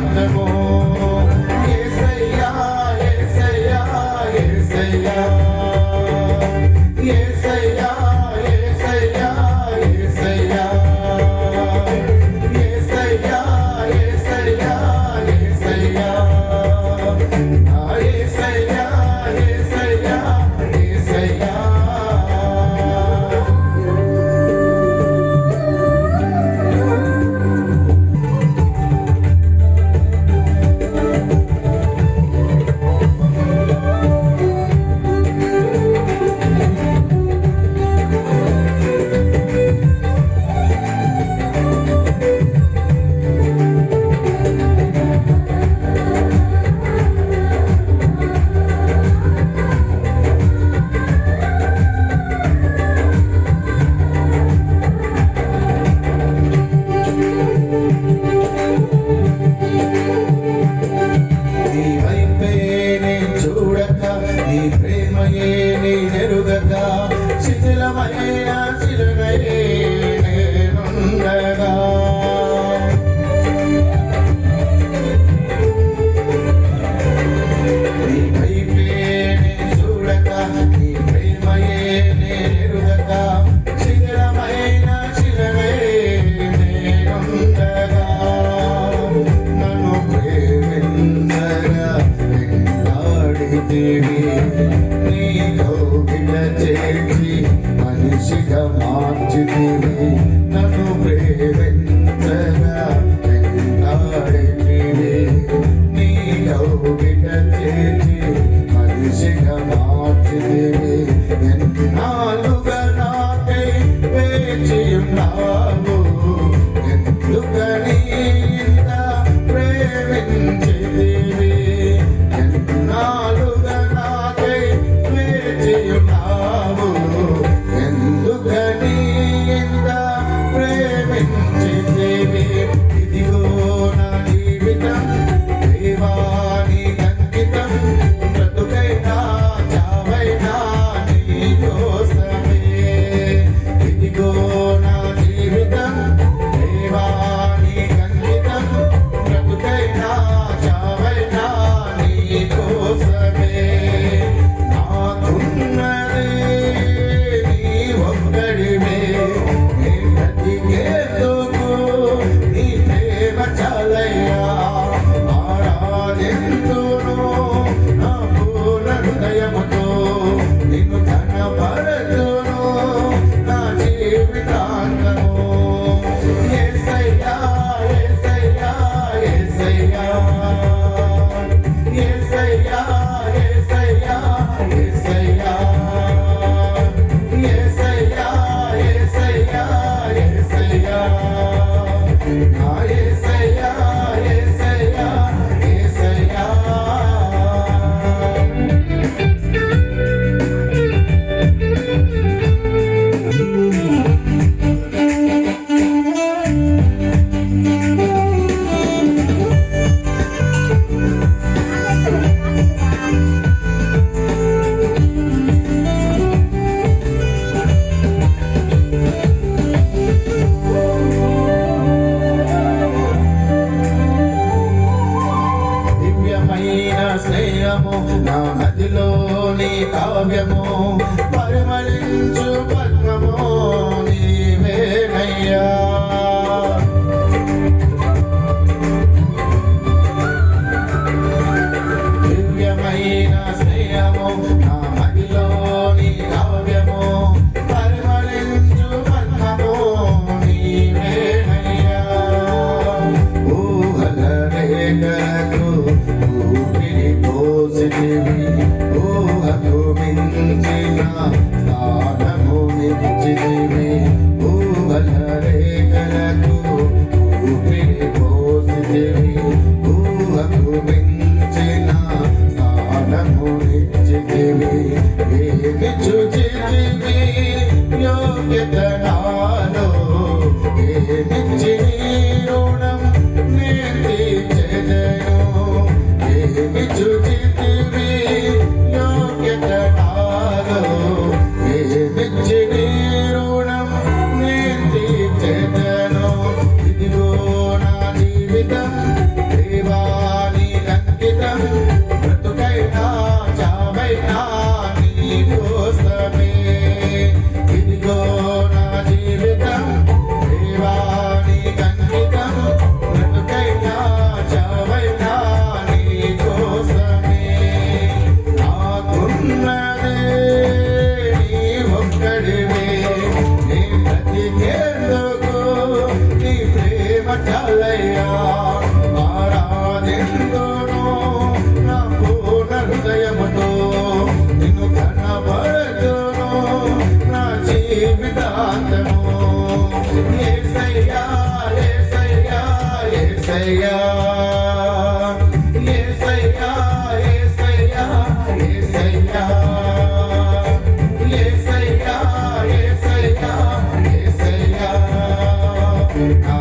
జీవాత్మము యేసయ్యా యేసయ్యా యేసయ్యా యేసయ్యా యేసయ్యా యేసయ్యా యేసయ్యా యేసయ్యా యేసయ్యా నా యేసయ్యా యేసయ్యా యేసయ్యా నీ ప్రేమయే నీ నెరుగక శిథిలమైన శిలనయే నేనుండగా నీ వైపే నే చూడక నీ ప్రేమయే నే నెరుగక శిథిలమైన శిలనయే నేనుండగా నన్ను ప్రేమించగా వెంటాడితివి చేర్చి మనిషిగా మార్చితివి నన్ను ప్రేమించగా వెంటాడితివి నీ కౌగిట చేర్చి మనిషిగా మార్చితివి ఎన్నాళ్ళుగా నాకై వేచియున్నావు ఎందుకని ఇంత ప్రేమించితివి ఎన్నాళ్ళుగా నాకై వేచియున్నావు ఎందుకని ఇంత ప్రేమించితివి ఇదిగో నా జీవితం దేవానికి అంకితం బ్రతుకైనా చావైనా నీ కోసమే ఇదిగో నా జీవితం దేవానికి అంకితం బ్రతుకైనా చావైనా నీ కోసమే నాకున్నది నీ ఒక్కడివే నీ బ్రతికేందుకు నీ ప్రేమ చాలయ్యా ఆరాధింతును నా పూర్ణ హృదయముతో నిన్ను ఘనపరచును నా జీవితాంతము యేసయ్యా యేసయ్యా యేసయ్యా యేసయ్యా యేసయ్యా యేసయ్యా యేసయ్యా యేసయ్యా యేసయ్యా నా యేసయ్యా యేసయ్యా యేసయ్యా దివ్యమైన స్నేహము నా నదిలోని కావ్యము పరిమళించు పద్మము నీవేనయ్యా దివ్యమైన స్నేహము నా నదిలోని కావ్యము పరిమళించు పద్మము నీవేనయ్యా ఊహల రేఖలకు ఊపిరి పోసితివి ఊహకు మించిన స్థానమునిచ్చితివి ఊహల రేఖలకు ఊపిరి పోసితివి ఊహకు మించిన స్థానమునిచ్చితివి ఏమి చూచితివి యోగ్యత నాలో ఏమిచ్చి నీ రుణం నే తీర్చెదను యేసయ్యా యేసయ్యా యేసయ్యా యేసయ్యా యేసయ్యా యేసయ్యా యేసయ్యా నా